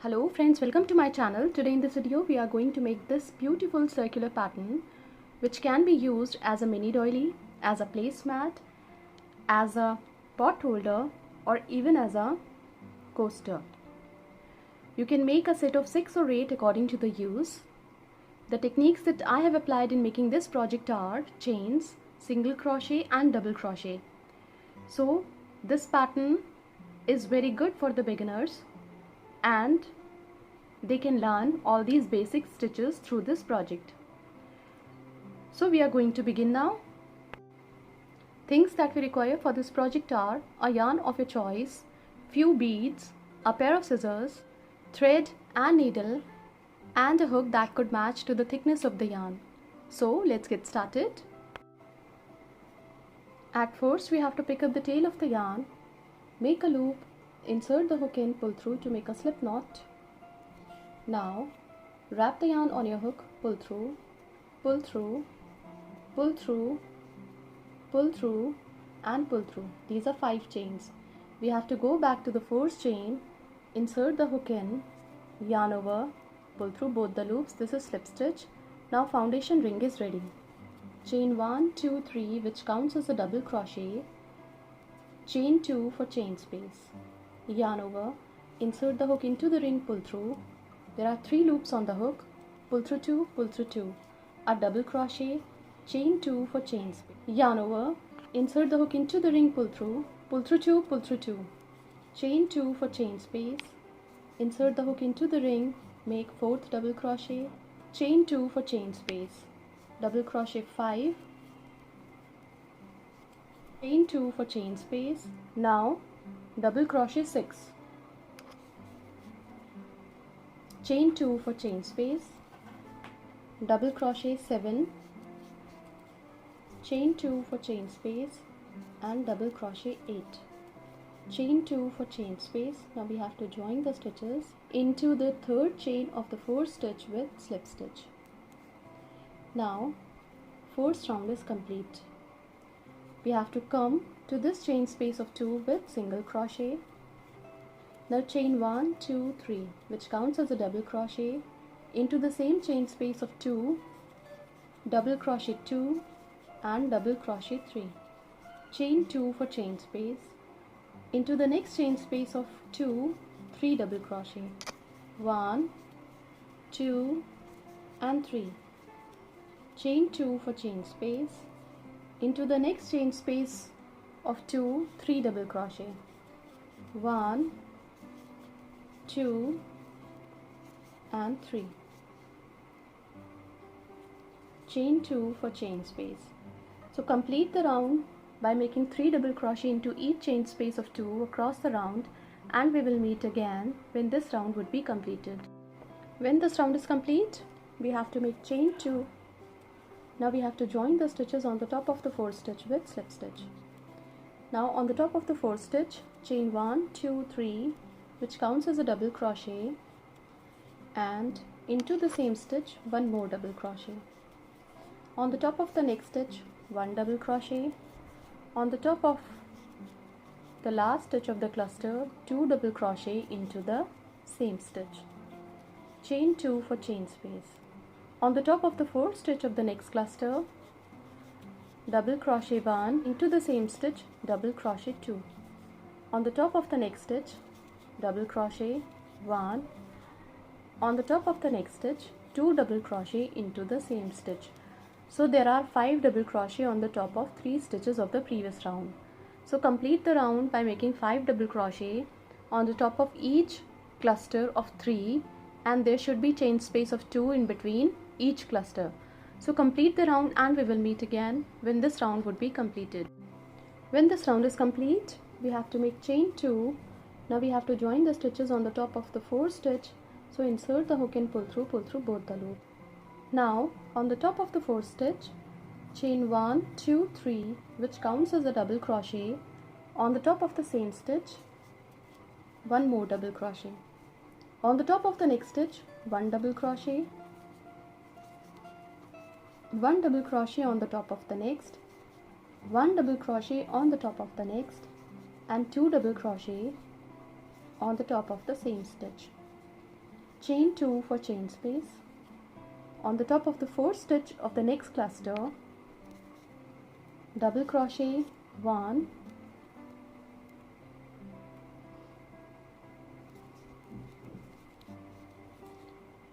Hello friends, welcome to my channel. Today in this video we are going to make this beautiful circular pattern which can be used as a mini doily, as a placemat, as a pot holder or even as a coaster. You can make a set of 6 or 8 according to the use. The techniques that I have applied in making this project are chains, single crochet and double crochet. So this pattern is very good for the beginners and they can learn all these basic stitches through this project. So we are going to begin now. Things that we require for this project are a yarn of your choice, few beads, a pair of scissors, thread and needle, and a hook that could match to the thickness of the yarn. So let's get started. At first we have to pick up the tail of the yarn, make a loop, insert the hook in, pull through to make a slip knot. Now wrap the yarn on your hook, pull through, pull through, pull through, pull through and pull through. These are 5 chains. We have to go back to the first chain, insert the hook in, yarn over, pull through both the loops. This is slip stitch. Now foundation ring is ready. Chain 1, 2, 3 which counts as a double crochet, chain 2 for chain space, yarn over, insert the hook into the ring, pull through. There are 3 loops on the hook, pull through 2, pull through 2, a double crochet, chain 2 for chain space, yarn over, insert the hook into the ring, pull through 2, pull through 2, chain 2 for chain space, insert the hook into the ring, make 4th double crochet, chain 2 for chain space, double crochet 5, chain 2 for chain space. Now double crochet 6, chain 2 for chain space, double crochet 7, chain 2 for chain space and double crochet 8, chain 2 for chain space. Now we have to join the stitches into the 3rd chain of the 4th stitch with slip stitch. Now 4th round is complete. We have to come to this chain space of 2 with single crochet. Now chain 1, 2, 3 which counts as a double crochet into the same chain space of 2, double crochet 2 and double crochet 3, chain 2 for chain space, into the next chain space of 2, 3 double crochet, 1, 2 and 3, chain 2 for chain space, into the next chain space of 2, 3 double crochet, 1, 2 and 3, chain 2 for chain space. So complete the round by making 3 double crochet into each chain space of 2 across the round, and we will meet again when this round would be completed. When this round is complete, we have to make chain 2. Now we have to join the stitches on the top of the 4th stitch with slip stitch. Now on the top of the 4th stitch, chain 1, 2, 3 which counts as a double crochet, and into the same stitch 1 more double crochet. On the top of the next stitch 1 double crochet. On the top of the last stitch of the cluster 2 double crochet into the same stitch, chain 2 for chain space. On the top of the 4th stitch of the next cluster, double crochet 1 into the same stitch, double crochet 2. On the top of the next stitch, double crochet 1. On the top of the next stitch, 2 double crochet into the same stitch. So there are 5 double crochet on the top of 3 stitches of the previous round. So complete the round by making 5 double crochet on the top of each cluster of 3, and there should be chain space of 2 in between each cluster. So complete the round and we will meet again when this round would be completed. When this round is complete, we have to make chain 2. Now we have to join the stitches on the top of the 4th stitch. So insert the hook and pull through both the loops. Now on the top of the 4th stitch, chain 1, 2, 3 which counts as a double crochet. On the top of the same stitch, 1 more double crochet. On the top of the next stitch, 1 double crochet, 1 double crochet on the top of the next, 1 double crochet on the top of the next and 2 double crochet on the top of the same stitch. chain 2 for chain space. On the top of the fourth stitch of the next cluster, double crochet 1,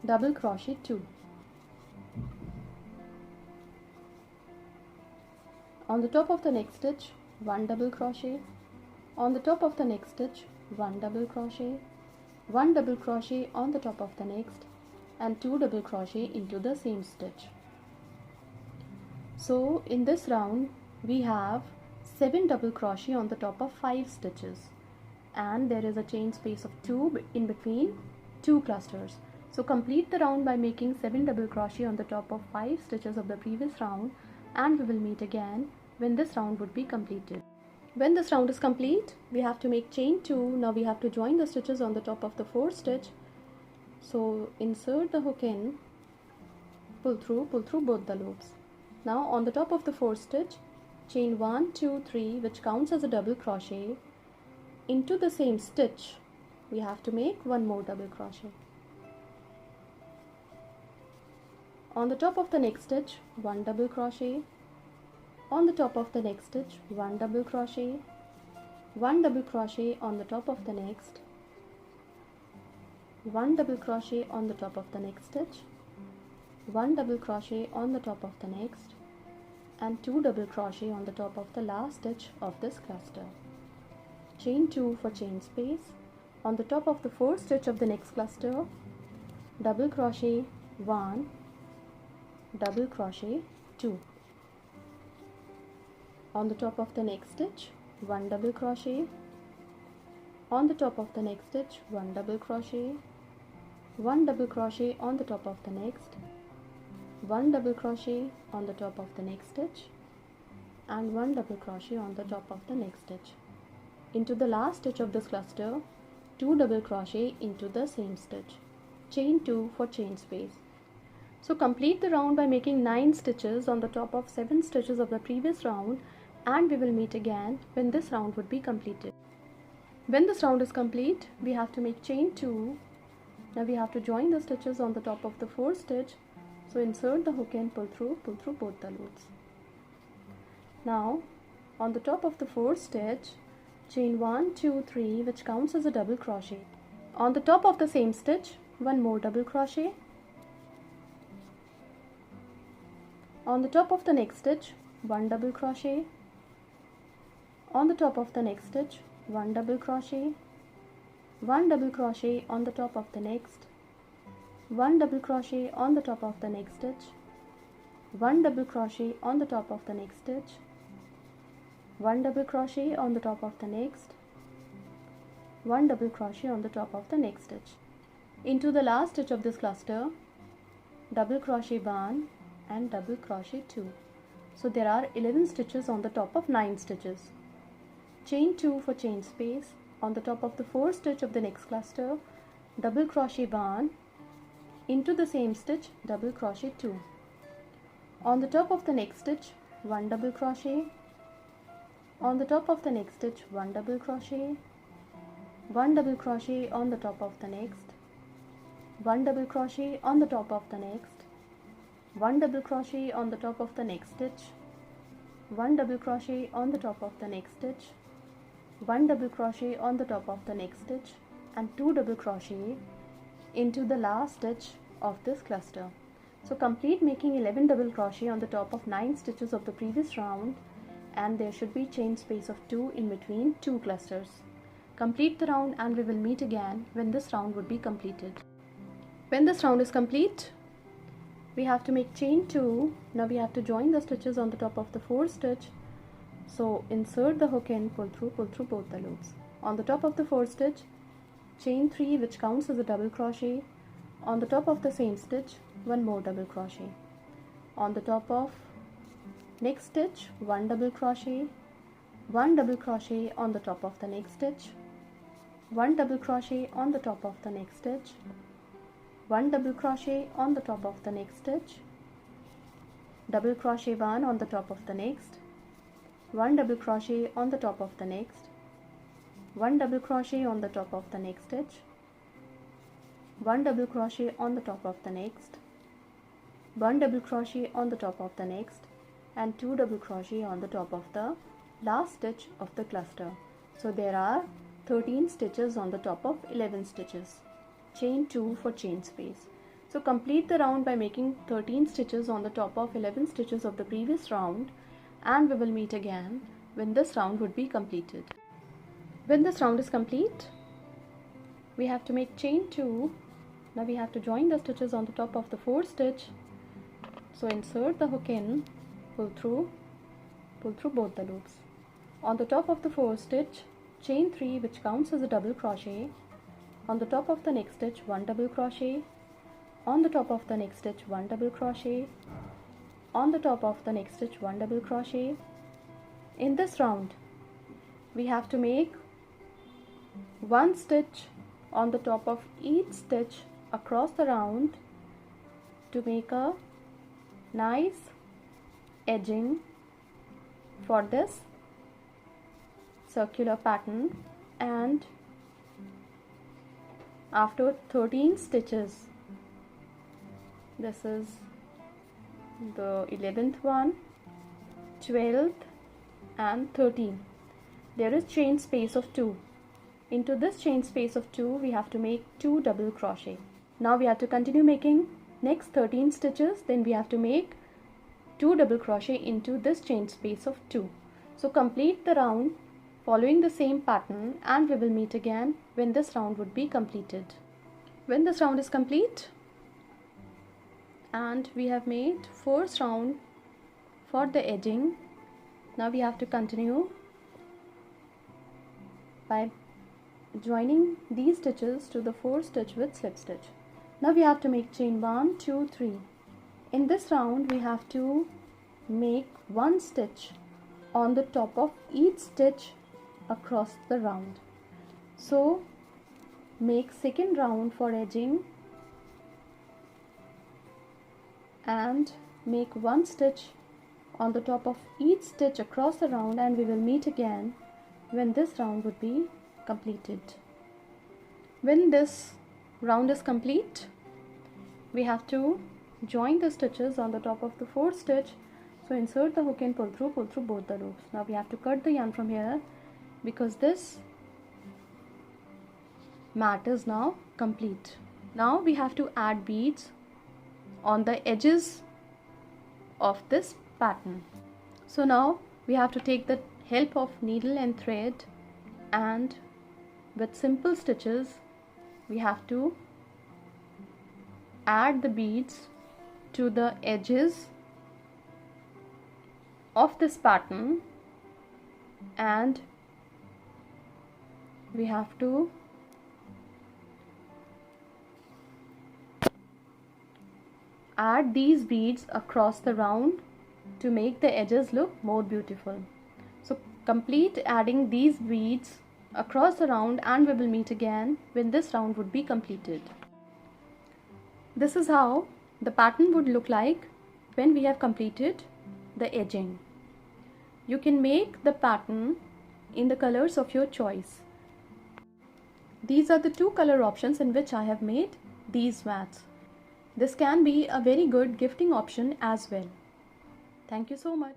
double crochet 2. On the top of the next stitch, 1 double crochet. On the top of the next stitch, 1 double crochet, 1 double crochet on the top of the next, and 2 double crochet into the same stitch. So in this round we have 7 double crochet on the top of 5 stitches, and there is a chain space of 2 in between 2 clusters. So complete the round by making 7 double crochet on the top of 5 stitches of the previous round, and we will meet again when this round would be completed. When this round is complete, we have to make chain 2. Now we have to join the stitches on the top of the fourth stitch. So insert the hook in, pull through both the loops. Now on the top of the fourth stitch, chain 1, 2, 3, which counts as a double crochet. Into the same stitch, we have to make 1 more double crochet. On the top of the next stitch, 1 double crochet. On the top of the next stitch, 1 double crochet, 1 double crochet on the top of the next, 1 double crochet on the top of the next stitch, 1 double crochet on the top of the next, and 2 double crochet on the top of the last stitch of this cluster. Chain 2 for chain space. On the top of the fourth stitch of the next cluster, double crochet 1, double crochet 2. On the top of the next stitch, 1 double crochet. On the top of the next stitch, 1 double crochet, 1 double crochet on the top of the next, 1 double crochet on the top of the next stitch, and 1 double crochet on the top of the next stitch. Into the last stitch of this cluster, 2 double crochet into the same stitch. Chain 2 for chain space. So complete the round by making 9 stitches on the top of 7 stitches of the previous round, and we will meet again when this round would be completed. When this round is complete, we have to make chain 2. Now we have to join the stitches on the top of the fourth stitch. So insert the hook and pull through both the loops. Now on the top of the fourth stitch, chain 1, 2, 3, which counts as a double crochet. On the top of the same stitch, 1 more double crochet. On the top of the next stitch, 1 double crochet. On the top of the next stitch, 1 double crochet, 1 double crochet on the top of the next, 1 double crochet on the top of the next stitch, 1 double crochet on the top of the next stitch, 1 double crochet on the top of the next, 1 double crochet on the top of the next stitch. Into the last stitch of this cluster, double crochet 1 and double crochet 2. So there are 11 stitches on the top of 9 stitches. Chain 2 for chain space. On the top of the fourth stitch of the next cluster, double crochet 1, into the same stitch, double crochet 2. On the top of the next stitch, 1 double crochet. On the top of the next stitch, 1 double crochet, 1 double crochet on the top of the next, 1 double crochet on the top of the next, 1 double crochet on the top of the next stitch, 1 double crochet on the top of the next stitch, 1 double crochet on the top of the next stitch, and 2 double crochet into the last stitch of this cluster. So complete making 11 double crochet on the top of 9 stitches of the previous round, and there should be chain space of 2 in between 2 clusters. Complete the round and we will meet again when this round would be completed. When this round is complete, we have to make chain 2. Now we have to join the stitches on the top of the fourth stitch. So insert the hook and pull through both the loops. On the top of the fourth stitch, chain 3, which counts as a double crochet. On the top of the same stitch, 1 more double crochet. On the top of next stitch, 1 double crochet, 1 double crochet on the top of the next stitch, 1 double crochet on the top of the next stitch, 1 double crochet on the top of the next stitch, double crochet 1 on the top of the next, 1 double crochet on the top of the next, 1 double crochet on the top of the next stitch, 1 double crochet on the top of the next, 1 double crochet on the top of the next, and 2 double crochet on the top of the last stitch of the cluster. So there are 13 stitches on the top of 11 stitches. Chain 2 for chain space. So complete the round by making 13 stitches on the top of 11 stitches of the previous round, and we will meet again when this round would be completed. When this round is complete, we have to make chain 2. Now we have to join the stitches on the top of the 4th stitch. So insert the hook in, pull through both the loops. On the top of the 4th stitch, chain 3, which counts as a double crochet. On the top of the next stitch, 1 double crochet. On the top of the next stitch, 1 double crochet. On the top of the next stitch, 1 double crochet. In this round, we have to make 1 stitch on the top of each stitch across the round to make a nice edging for this circular pattern. And after 13 stitches, this is the 11th one, 12th and 13th, there is chain space of 2. Into this chain space of 2 we have to make 2 double crochet. Now we have to continue making next 13 stitches, then we have to make 2 double crochet into this chain space of 2. So complete the round following the same pattern, and we will meet again when this round would be completed. When this round is complete and we have made 4th round for the edging, now we have to continue by joining these stitches to the 4th stitch with slip stitch. Now we have to make chain 1, 2, 3. In this round we have to make 1 stitch on the top of each stitch across the round. So make 2nd round for edging and make 1 stitch on the top of each stitch across the round, and we will meet again when this round would be completed. When this round is complete, we have to join the stitches on the top of the 4th stitch. So insert the hook and pull through both the loops. Now we have to cut the yarn from here because this mat is now complete. Now we have to add beads on the edges of this pattern. So now we have to take the help of needle and thread, and with simple stitches we have to add the beads to the edges of this pattern, and we have to add these beads across the round to make the edges look more beautiful. So complete adding these beads across the round, and we will meet again when this round would be completed. This is how the pattern would look like when we have completed the edging. You can make the pattern in the colors of your choice. These are the 2 color options in which I have made these mats. This can be a very good gifting option as well. Thank you so much.